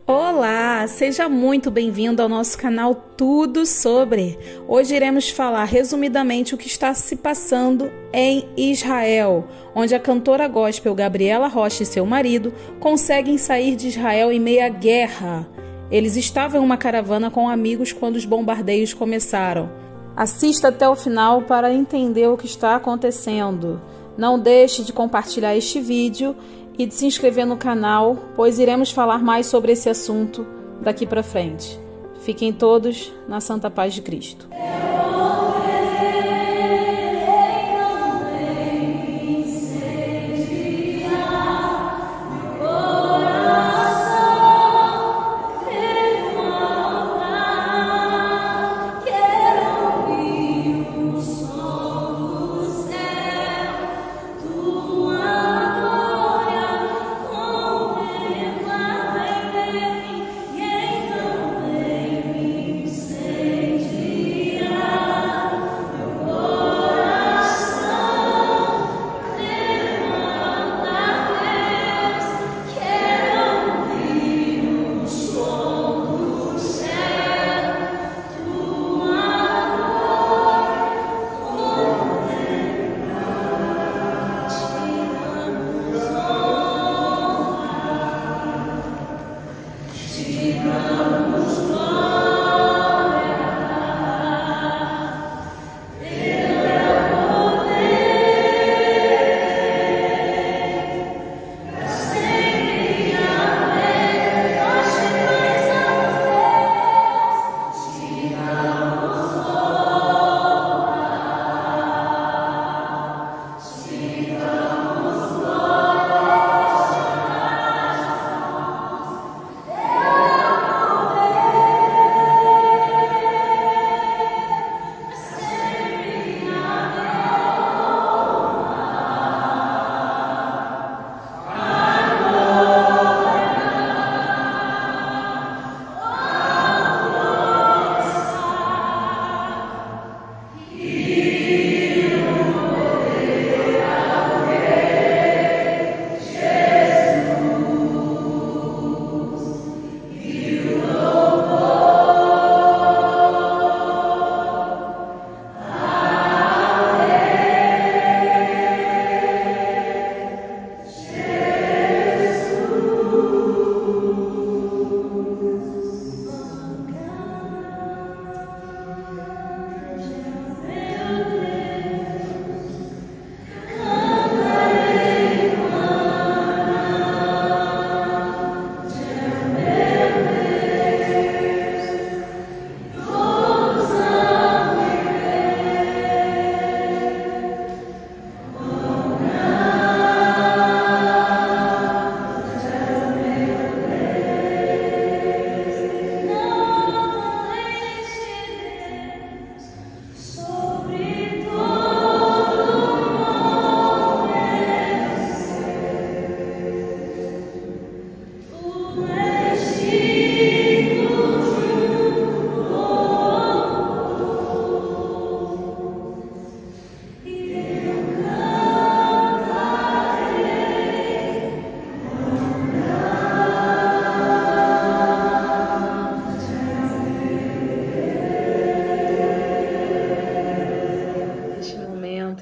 Olá, seja muito bem-vindo ao nosso canal Tudo Sobre. Hoje iremos falar resumidamente o que está se passando em Israel, onde a cantora gospel Gabriela Rocha e seu marido conseguem sair de Israel em meio à guerra. Eles estavam em uma caravana com amigos quando os bombardeios começaram. Assista até o final para entender o que está acontecendo. Não deixe de compartilhar este vídeo e de se inscrever no canal, pois iremos falar mais sobre esse assunto daqui para frente. Fiquem todos na santa paz de Cristo.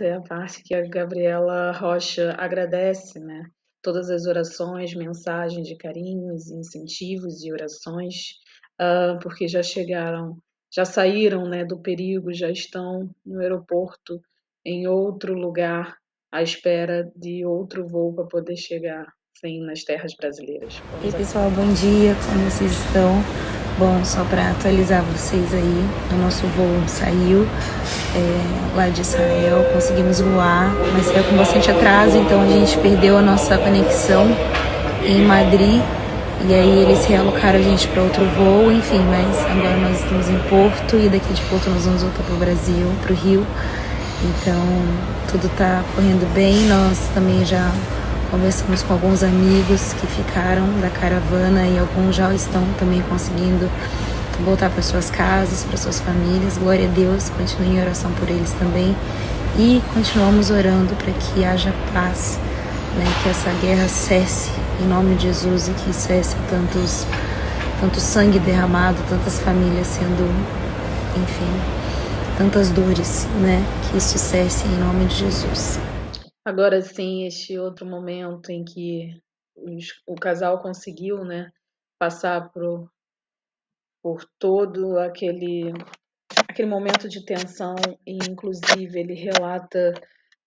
É a parte que a Gabriela Rocha agradece, né? Todas as orações, mensagens de carinhos, incentivos e orações, porque já saíram, né, do perigo, já estão no aeroporto, em outro lugar, à espera de outro voo para poder chegar, sim, nas terras brasileiras. Ei, pessoal, bom dia, como vocês estão? Bom, só para atualizar vocês aí, o nosso voo saiu lá de Israel, conseguimos voar, mas saiu com bastante atraso, então a gente perdeu a nossa conexão em Madrid, e aí eles realocaram a gente para outro voo, enfim, mas agora nós estamos em Porto, e daqui de Porto nós vamos voltar para o Brasil, para o Rio, então tudo está correndo bem. Nós também já conversamos com alguns amigos que ficaram da caravana e alguns já estão também conseguindo voltar para suas casas, para suas famílias. Glória a Deus, continue em oração por eles também. E continuamos orando para que haja paz, né, que essa guerra cesse em nome de Jesus e que cesse tantos tanto sangue derramado, tantas famílias sendo, enfim, tantas dores, né? Que isso cesse em nome de Jesus. Agora sim, este outro momento em que o casal conseguiu, né, passar por todo aquele momento de tensão, e inclusive ele relata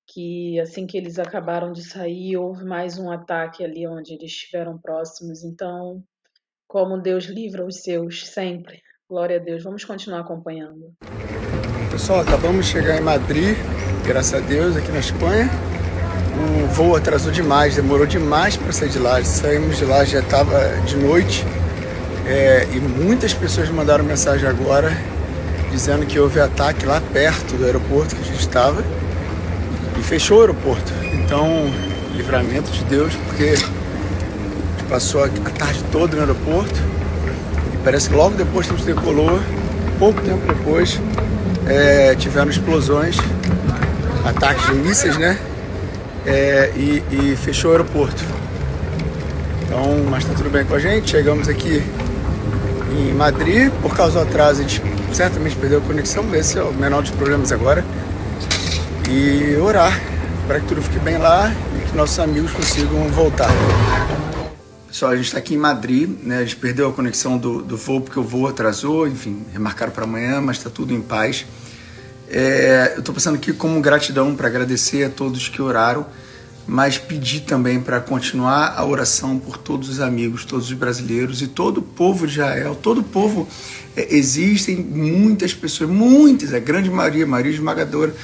que assim que eles acabaram de sair, houve mais um ataque ali onde eles estiveram próximos. Então, como Deus livra os seus sempre. Glória a Deus. Vamos continuar acompanhando. Pessoal, acabamos de chegar em Madrid, graças a Deus, aqui na Espanha. O voo atrasou demais, demorou demais para sair de lá. Saímos de lá, já estava de noite. E muitas pessoas mandaram mensagem agora dizendo que houve ataque lá perto do aeroporto que a gente estava e fechou o aeroporto. Então, livramento de Deus, porque a gente passou a tarde toda no aeroporto e parece que logo depois que a gente decolou, pouco tempo depois, tiveram explosões, ataques de mísseis, né? E fechou o aeroporto. Então, mas tá tudo bem com a gente. Chegamos aqui em Madrid. Por causa do atraso, a gente certamente perdeu a conexão. Esse é o menor dos problemas agora. E orar para que tudo fique bem lá e que nossos amigos consigam voltar. Pessoal, a gente está aqui em Madrid, né? A gente perdeu a conexão do voo porque o voo atrasou. Enfim, remarcaram para amanhã, mas está tudo em paz. Eu estou passando aqui como gratidão para agradecer a todos que oraram, mas pedir também para continuar a oração por todos os amigos, todos os brasileiros e todo o povo de Israel, todo o povo. Existem muitas pessoas, muitas, a grande maioria esmagadora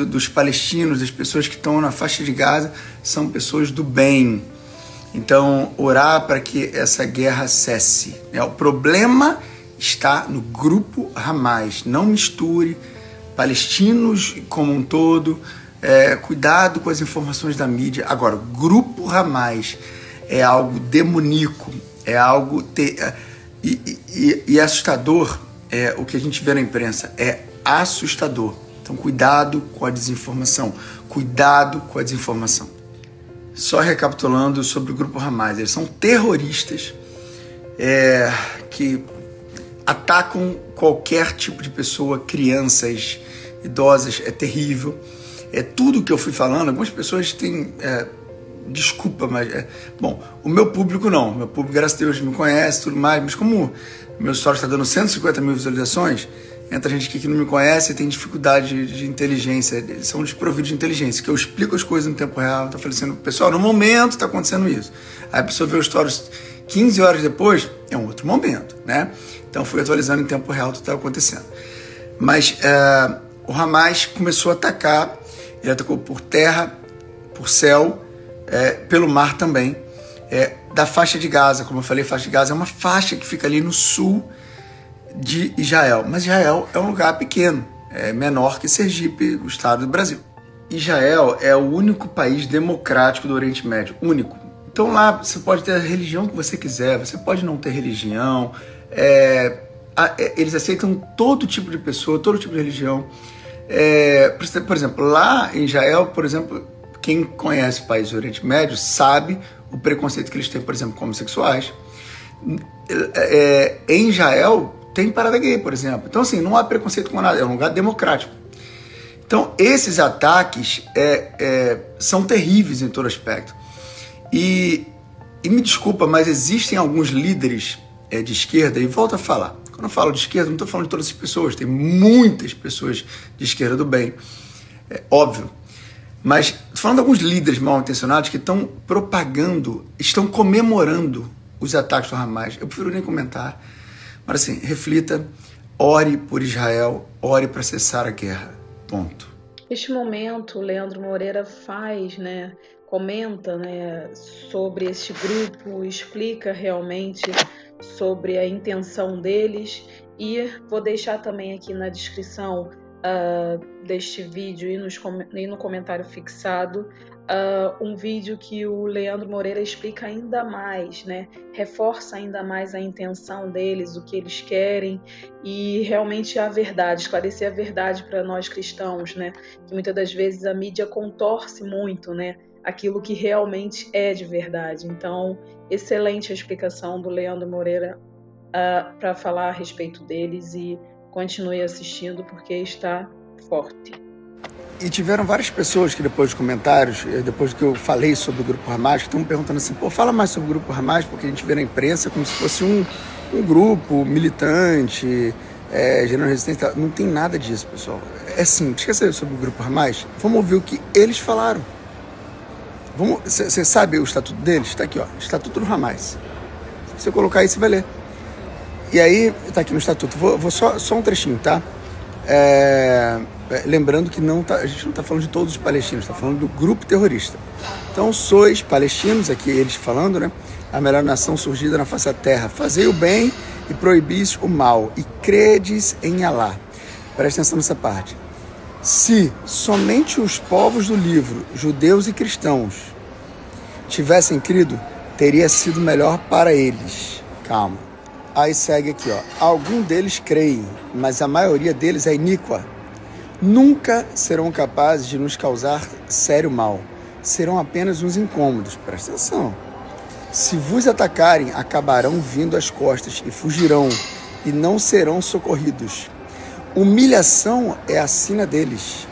dos palestinos, das pessoas que estão na faixa de Gaza, são pessoas do bem. Então, orar para que essa guerra cesse. O problema está no grupo Hamas. Não misture palestinos como um todo, cuidado com as informações da mídia. Agora, o grupo Hamas é algo demoníaco, é algo e assustador. O que a gente vê na imprensa é assustador. Então, cuidado com a desinformação, cuidado com a desinformação. Só recapitulando sobre o grupo Hamas, eles são terroristas que atacam qualquer tipo de pessoa, crianças, idosas, é terrível. Tudo que eu fui falando, algumas pessoas têm, desculpa, mas, bom, o meu público não, o meu público, graças a Deus, me conhece, tudo mais, mas como o meu story está dando 150 mil visualizações, entra gente aqui que não me conhece e tem dificuldade de inteligência, eles são desprovidos de inteligência, que eu explico as coisas no tempo real, tá falando, pessoal, no momento está acontecendo isso. Aí a pessoa vê os stories 15 horas depois, é um outro momento, né? Então fui atualizando em tempo real o que está acontecendo. Mas o Hamas começou a atacar, ele atacou por terra, por céu, pelo mar também, da faixa de Gaza. Como eu falei, faixa de Gaza é uma faixa que fica ali no sul de Israel. Mas Israel é um lugar pequeno, é menor que Sergipe, o estado do Brasil. Israel é o único país democrático do Oriente Médio, único. Então lá você pode ter a religião que você quiser, você pode não ter religião, eles aceitam todo tipo de pessoa, todo tipo de religião. Por exemplo, lá em Israel, por exemplo, quem conhece o país do Oriente Médio sabe o preconceito que eles têm, por exemplo, com homossexuais. Em Israel tem parada gay, por exemplo. Então, assim, não há preconceito com nada, é um lugar democrático. Então, esses ataques são terríveis em todo aspecto. E me desculpa, mas existem alguns líderes de esquerda, e volto a falar, quando eu falo de esquerda, não estou falando de todas as pessoas, tem muitas pessoas de esquerda do bem, óbvio, mas estou falando de alguns líderes mal intencionados que estão propagando, estão comemorando os ataques do Hamas. Eu prefiro nem comentar, mas assim, reflita, ore por Israel, ore para cessar a guerra, ponto. Neste momento, o Leandro Moreira comenta, sobre este grupo, explica realmente sobre a intenção deles, e vou deixar também aqui na descrição deste vídeo e no comentário fixado um vídeo que o Leandro Moreira explica ainda mais, reforça ainda mais a intenção deles, o que eles querem, e realmente a verdade, esclarecer a verdade para nós cristãos, que muitas das vezes a mídia contorce muito, aquilo que realmente é de verdade. Então, excelente a explicação do Leandro Moreira para falar a respeito deles e continue assistindo porque está forte. E tiveram várias pessoas que depois dos comentários, depois que eu falei sobre o Grupo Hamas, que estão me perguntando assim, fala mais sobre o Grupo Hamas, porque a gente vê na imprensa como se fosse um grupo militante, gerando resistência. Não tem nada disso, pessoal. É simples. Esqueça sobre o Grupo Hamas. Vamos ouvir o que eles falaram. Você sabe o estatuto deles? Está aqui, ó. Estatuto do Hamas. Se você colocar aí, você vai ler. E aí, está aqui no estatuto. Vou só um trechinho, tá? Lembrando que a gente não está falando de todos os palestinos, está falando do grupo terrorista. Então, sois palestinos, aqui eles falando, né? A melhor nação surgida na face da terra. Fazei o bem e proibis o mal, e credes em Alá. Presta atenção nessa parte. Se somente os povos do livro, judeus e cristãos, tivessem crido, teria sido melhor para eles. Calma. Aí segue aqui, ó. Algum deles creem, mas a maioria deles é iníqua. Nunca serão capazes de nos causar sério mal. Serão apenas uns incômodos. Presta atenção. Se vos atacarem, acabarão vindo às costas e fugirão, e não serão socorridos. Humilhação é a sina deles,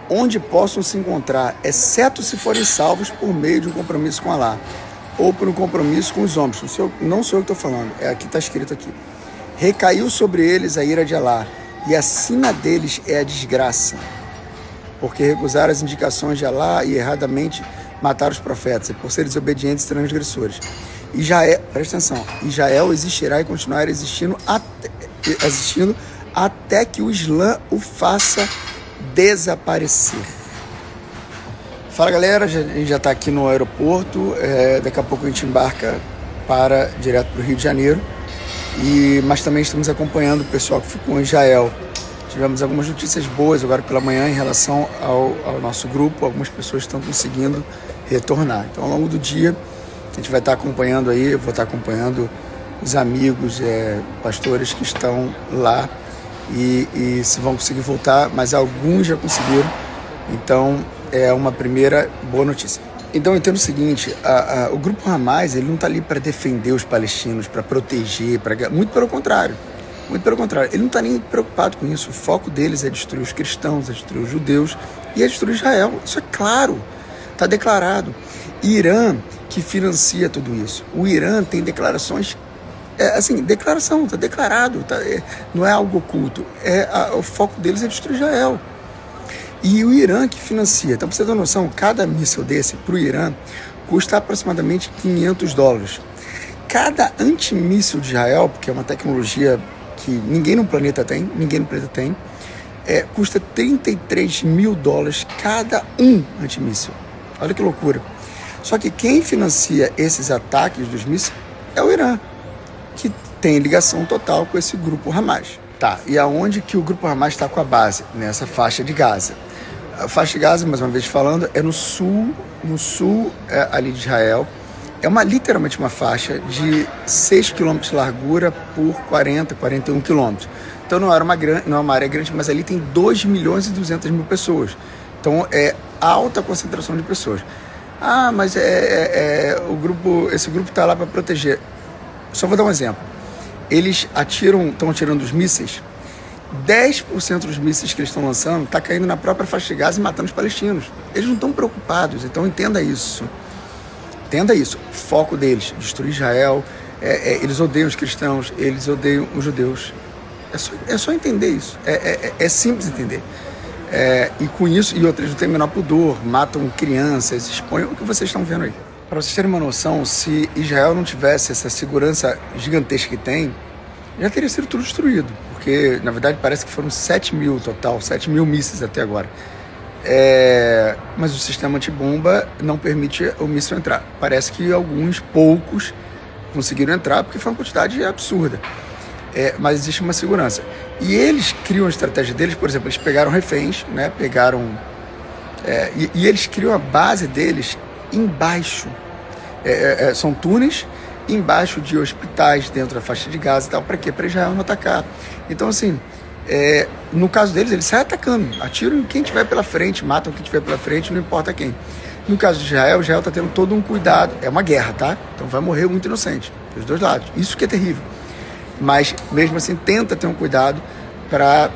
onde possam se encontrar, exceto se forem salvos por meio de um compromisso com Alá, ou por um compromisso com os homens. Não sou eu que estou falando, aqui está escrito aqui. Recaiu sobre eles a ira de Alá, e a sina deles é a desgraça, porque recusaram as indicações de Alá e erradamente mataram os profetas, e por serem desobedientes e transgressores. Presta atenção, Israel existirá e continuará existindo até que o Islã o faça desaparecer. Fala, galera, a gente já está aqui no aeroporto, daqui a pouco a gente embarca direto para o Rio de Janeiro, mas também estamos acompanhando o pessoal que ficou em Israel. Tivemos algumas notícias boas agora pela manhã em relação ao nosso grupo. Algumas pessoas estão conseguindo retornar. Então, ao longo do dia, a gente vai estar acompanhando aí, eu vou estar acompanhando os amigos, pastores que estão lá e se vão conseguir voltar, mas alguns já conseguiram. Então, é uma primeira boa notícia. Então, eu entendo o seguinte, o Grupo Hamas, ele não está ali para defender os palestinos, para proteger, muito pelo contrário. Muito pelo contrário, ele não está nem preocupado com isso. O foco deles é destruir os cristãos, é destruir os judeus e é destruir Israel. Isso é claro, está declarado. Irã que financia tudo isso. O Irã tem declarações, declaração, está declarado, não é algo oculto. O foco deles é destruir Israel. E o Irã que financia. Então, para você ter uma noção, cada míssil desse para o Irã custa aproximadamente $500. Cada antimíssil de Israel, porque é uma tecnologia que ninguém no planeta tem, custa $33 mil cada um antimíssil. Olha que loucura. Só que quem financia esses ataques dos mísseis é o Irã, que tem ligação total com esse grupo Hamas. Tá, e aonde que o grupo Hamas está com a base? Nessa faixa de Gaza. A faixa de Gaza, mais uma vez falando, é no sul ali de Israel. É literalmente uma faixa de 6 km de largura por 41 km. Então não é uma área grande, mas ali tem 2.200.000 pessoas. Então é alta concentração de pessoas. Mas esse grupo está lá para proteger. Só vou dar um exemplo. Eles estão atirando os mísseis. 10% dos mísseis que eles estão lançando está caindo na própria faixa de Gaza e matando os palestinos. Eles não estão preocupados, então entenda isso. Entenda isso. O foco deles, destruir Israel, eles odeiam os cristãos, eles odeiam os judeus. É só entender isso. É simples entender. E com isso, eles não têm o menor pudor, matam crianças, expõem o que vocês estão vendo aí. Para vocês terem uma noção, se Israel não tivesse essa segurança gigantesca que tem, já teria sido tudo destruído. Porque, na verdade, parece que foram 7 mil total, 7 mil mísseis até agora. Mas o sistema antibomba não permite o míssil entrar. Parece que poucos conseguiram entrar, porque foi uma quantidade absurda. Mas existe uma segurança. E eles criam a estratégia deles, por exemplo, eles pegaram reféns, né? E eles criam a base deles embaixo. São túneis embaixo de hospitais, dentro da faixa de Gaza e tal. Para quê? Para Israel não atacar. Então, assim, no caso deles, eles saem atacando, atiram em quem tiver pela frente, matam quem tiver pela frente, não importa quem. No caso de Israel está tendo todo um cuidado. É uma guerra, tá? Então vai morrer muito inocente, dos dois lados. Isso que é terrível. Mas, mesmo assim, tenta ter um cuidado para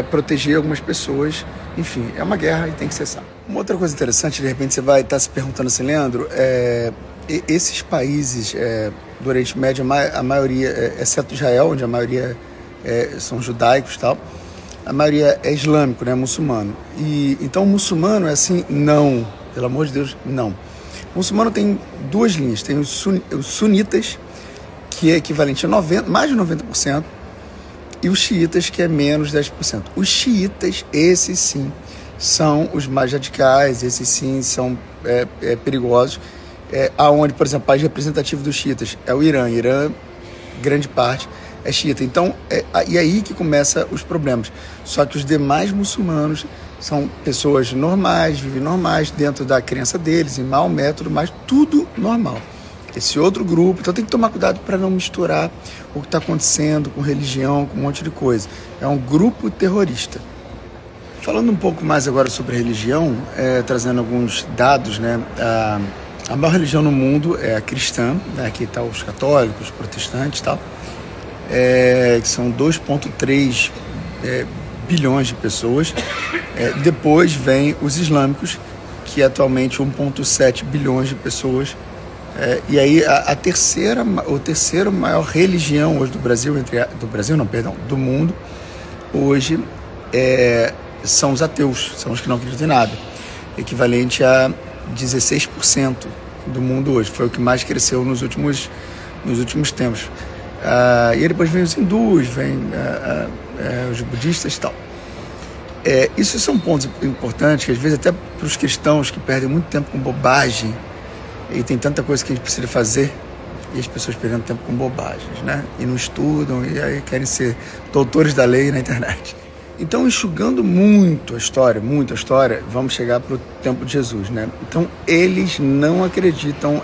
proteger algumas pessoas. Enfim, é uma guerra e tem que cessar. Uma outra coisa interessante, de repente você vai estar se perguntando assim, Leandro, esses países do Oriente Médio, a maioria, exceto Israel, onde a maioria são judaicos e tal, a maioria é islâmico, né, muçulmano. E então o muçulmano é assim? Não, pelo amor de Deus, não. O muçulmano tem duas linhas, tem os sunitas, que é equivalente a mais de 90%, e os xiitas, que é menos de 10%. Os xiitas, esses sim, são os mais radicais, esses sim são perigosos, aonde, por exemplo, o país representativo dos xiitas é o Irã. Irã, grande parte, é xiita. Então, e aí que começam os problemas. Só que os demais muçulmanos são pessoas normais, vivem normais, dentro da crença deles, em Maomé, tudo mais, tudo normal. Esse outro grupo, então tem que tomar cuidado para não misturar o que está acontecendo com religião, com um monte de coisa. É um grupo terrorista. Falando um pouco mais agora sobre religião, trazendo alguns dados, né? A maior religião no mundo é a cristã, né? Aqui estão os católicos, os protestantes e tal, que são 2,3 bilhões de pessoas. Depois vem os islâmicos, que é atualmente 1,7 bilhões de pessoas. E aí a terceira maior religião hoje do mundo, hoje são os ateus, são os que não acreditam em nada, equivalente a 16% do mundo hoje, foi o que mais cresceu nos últimos tempos. E aí depois vem os hindus, vem os budistas e tal. Isso são pontos importantes, que às vezes até para os cristãos que perdem muito tempo com bobagem, e tem tanta coisa que a gente precisa fazer, e as pessoas perdendo tempo com bobagens, né? E não estudam, e aí querem ser doutores da lei na internet. Então, enxugando muito a história, vamos chegar para o tempo de Jesus, né? Então, eles não acreditam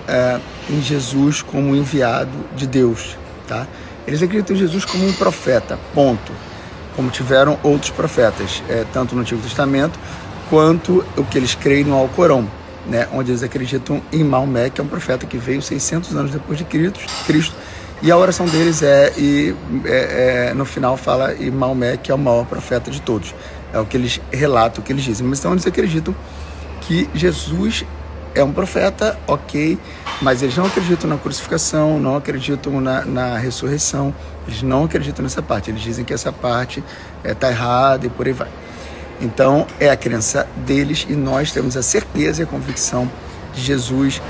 em Jesus como enviado de Deus, tá? Eles acreditam em Jesus como um profeta, ponto. Como tiveram outros profetas, tanto no Antigo Testamento, quanto o que eles creem no Alcorão, né, onde eles acreditam em Maomé, que é um profeta que veio 600 anos depois de Cristo, e a oração deles no final fala em Maomé, que é o maior profeta de todos. É o que eles relatam, o que eles dizem. Mas então eles acreditam que Jesus é um profeta, ok, mas eles não acreditam na crucificação, não acreditam na ressurreição, eles não acreditam nessa parte. Eles dizem que essa parte está errada e por aí vai. Então, é a crença deles, e nós temos a certeza e a convicção de Jesus,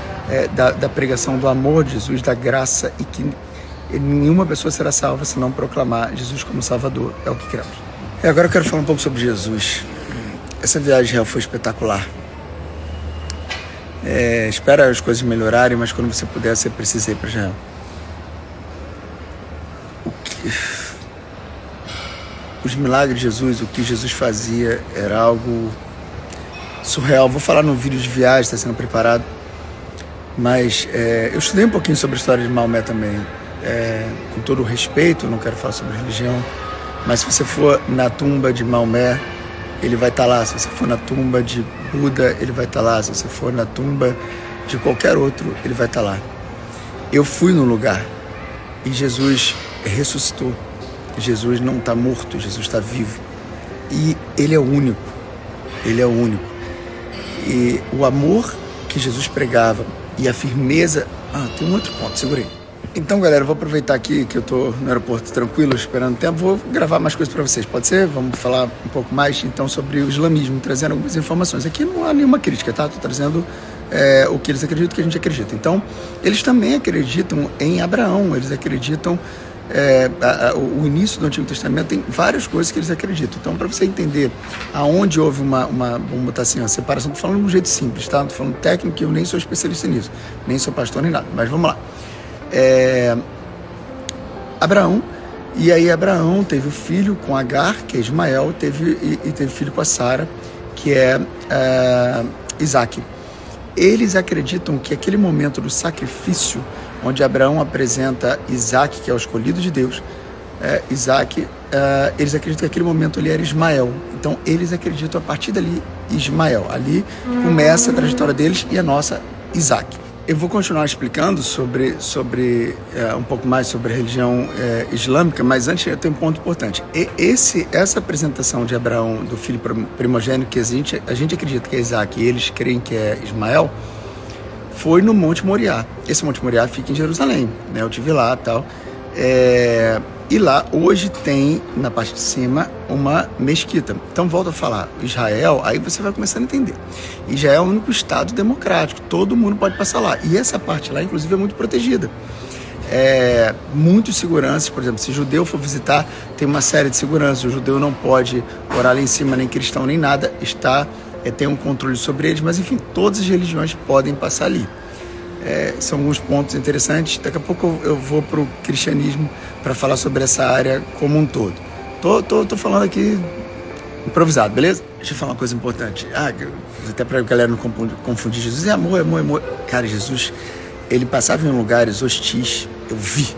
da pregação do amor de Jesus, da graça, e que nenhuma pessoa será salva se não proclamar Jesus como Salvador. É o que cremos. Agora eu quero falar um pouco sobre Jesus. Essa viagem real foi espetacular. Espera as coisas melhorarem, mas quando você puder, você precisa ir para Israel. Os milagres de Jesus, o que Jesus fazia, era algo surreal. Vou falar no vídeo de viagem, está sendo preparado, mas eu estudei um pouquinho sobre a história de Maomé também, com todo o respeito, não quero falar sobre religião, mas se você for na tumba de Maomé, ele vai estar lá. Se você for na tumba de Buda, ele vai estar lá. Se você for na tumba de qualquer outro, ele vai estar lá. Eu fui no lugar e Jesus ressuscitou. Jesus não está morto, Jesus está vivo. E ele é o único. Ele é o único. E o amor que Jesus pregava e a firmeza... tem um outro ponto, segurei. Então, galera, eu vou aproveitar aqui que eu estou no aeroporto tranquilo, esperando tempo. Vou gravar mais coisas para vocês, pode ser? Vamos falar um pouco mais, então, sobre o islamismo, trazendo algumas informações. Aqui não há nenhuma crítica, tá? Estou trazendo o que eles acreditam, que a gente acredita. Então, eles também acreditam em Abraão, eles acreditam... o início do Antigo Testamento tem várias coisas que eles acreditam. Então, para você entender aonde houve vamos botar assim, uma separação, estou falando de um jeito simples, tá? Não estou falando técnico, que eu nem sou especialista nisso, nem sou pastor nem nada, mas vamos lá. Abraão, e aí Abraão teve o filho com Agar, que é Ismael, teve filho com a Sara, que é Isaac. Eles acreditam que aquele momento do sacrifício, onde Abraão apresenta Isaac, que é o escolhido de Deus, Isaac, eles acreditam que aquele momento ali era Ismael. Então eles acreditam a partir dali Ismael. Ali começa a trajetória deles e a nossa Isaac. Eu vou continuar explicando sobre um pouco mais sobre a religião islâmica, mas antes eu tenho um ponto importante. Essa apresentação de Abraão, do filho primogênito, que a gente acredita que é Isaac e eles creem que é Ismael, foi no Monte Moriá. Esse Monte Moriá fica em Jerusalém, né? Eu estive lá e tal. E lá hoje tem, na parte de cima, uma mesquita. Então volto a falar, Israel, aí você vai começando a entender. Israel é o único estado democrático, todo mundo pode passar lá. E essa parte lá, inclusive, é muito protegida. Muitos seguranças, por exemplo, se judeu for visitar, tem uma série de seguranças. O judeu não pode orar lá em cima, nem cristão, nem nada. Tem um controle sobre eles, mas enfim, todas as religiões podem passar ali. São alguns pontos interessantes. Daqui a pouco eu vou para o cristianismo para falar sobre essa área como um todo. Tô falando aqui improvisado, beleza? Deixa eu falar uma coisa importante. Até para a galera não confundir. Jesus é amor, amor, amor. Cara, Jesus, ele passava em lugares hostis. Eu vi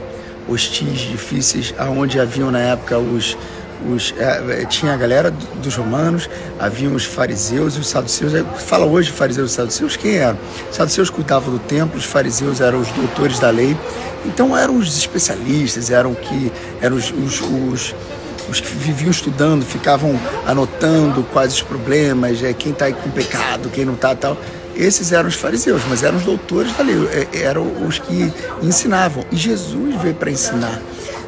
hostis, difíceis, aonde haviam na época tinha a galera dos romanos, haviam os fariseus e os saduceus. Fala hoje fariseus e saduceus, quem eram? Os saduceus cuidavam do templo, os fariseus eram os doutores da lei. Então eram os especialistas, eram os que viviam estudando, ficavam anotando quais os problemas, quem está aí com pecado, quem não está, tal. Esses eram os fariseus, mas eram os doutores da lei, eram os que ensinavam. E Jesus veio para ensinar.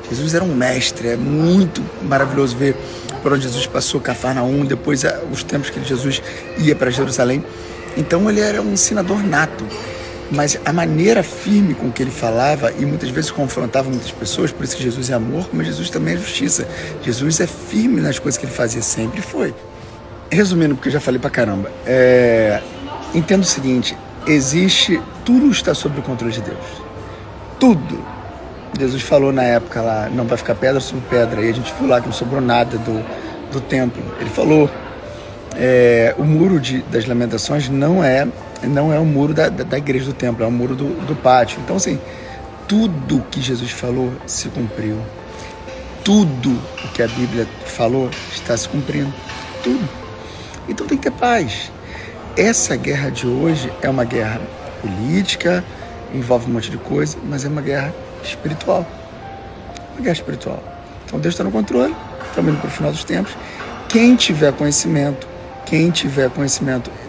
Jesus era um mestre, é muito maravilhoso ver por onde Jesus passou, Cafarnaum, depois os tempos que Jesus ia para Jerusalém. Então ele era um ensinador nato, mas a maneira firme com que ele falava, e muitas vezes confrontava muitas pessoas, por isso que Jesus é amor, mas Jesus também é justiça. Jesus é firme nas coisas que ele fazia, sempre foi. Resumindo, porque eu já falei pra caramba, entenda o seguinte, tudo está sob o controle de Deus. Tudo. Jesus falou na época lá, não vai ficar pedra sobre pedra, e a gente viu lá que não sobrou nada do templo. Ele falou, o muro das lamentações não é o muro da igreja do templo, é o muro do pátio. Então assim, tudo que Jesus falou se cumpriu. Tudo o que a Bíblia falou está se cumprindo. Tudo. Então tem que ter paz. Essa guerra de hoje é uma guerra política, envolve um monte de coisa, mas é uma guerra espiritual. Uma guerra espiritual. Então Deus está no controle, estamos indo para o final dos tempos. Quem tiver conhecimento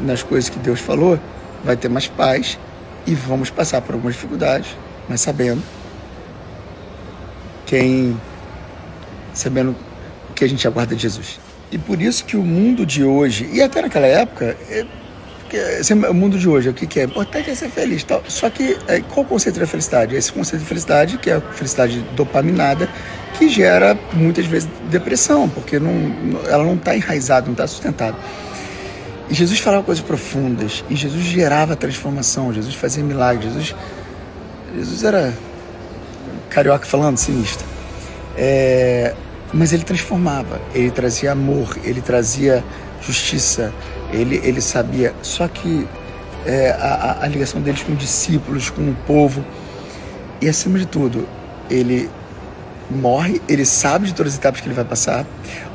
nas coisas que Deus falou, vai ter mais paz e vamos passar por algumas dificuldades, mas sabendo o que a gente aguarda de Jesus. E por isso que o mundo de hoje, e até naquela época, o mundo de hoje, o que é? O importante é ser feliz. Tal. Só que, qual o conceito da felicidade? Esse conceito de felicidade, que é a felicidade dopaminada, que gera, muitas vezes, depressão, porque ela não está enraizada, não está sustentada. E Jesus falava coisas profundas, e Jesus gerava transformação, Jesus fazia milagres, Jesus era carioca falando, sinistro. Mas ele transformava, ele trazia amor, ele trazia justiça, ele sabia, só que a ligação deles com os discípulos, com o povo, e acima de tudo, ele morre, ele sabe de todas as etapas que ele vai passar.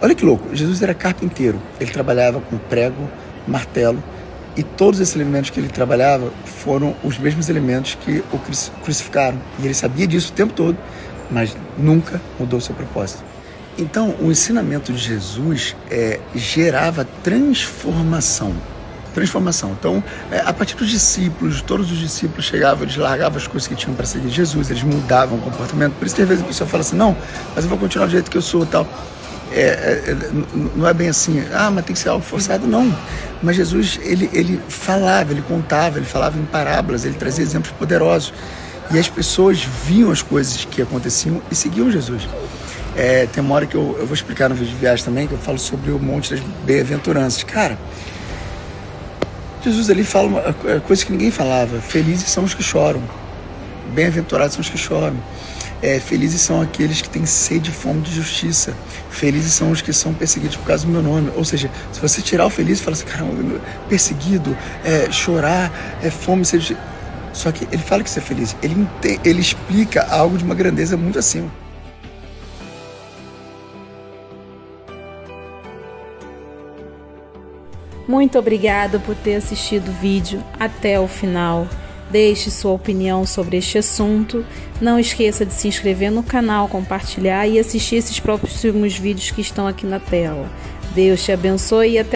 Olha que louco, Jesus era carpinteiro, ele trabalhava com prego, martelo, e todos esses elementos que ele trabalhava foram os mesmos elementos que o crucificaram, e ele sabia disso o tempo todo, mas nunca mudou seu propósito. Então, o ensinamento de Jesus gerava transformação. Então, a partir dos discípulos, todos os discípulos chegavam, eles largavam as coisas que tinham para seguir Jesus, eles mudavam o comportamento. Por isso que às vezes a pessoa fala assim, não, mas eu vou continuar do jeito que eu sou e tal. Não é bem assim, mas tem que ser algo forçado, não. Mas Jesus, ele falava, ele contava, ele falava em parábolas, ele trazia exemplos poderosos. E as pessoas viam as coisas que aconteciam e seguiam Jesus. Tem uma hora que eu vou explicar no vídeo de viagem também, que eu falo sobre o Monte das Bem-aventuranças. Cara, Jesus ali fala uma coisa que ninguém falava. Felizes são os que choram. Bem-aventurados são os que choram. Felizes são aqueles que têm sede e fome de justiça. Felizes são os que são perseguidos por causa do meu nome. Ou seja, se você tirar o feliz e falar assim, caramba, perseguido, chorar, fome, sede. Só que ele fala que ser feliz. Ele explica algo de uma grandeza muito acima. Muito obrigada por ter assistido o vídeo até o final. Deixe sua opinião sobre este assunto. Não esqueça de se inscrever no canal, compartilhar e assistir esses próximos vídeos que estão aqui na tela. Deus te abençoe e até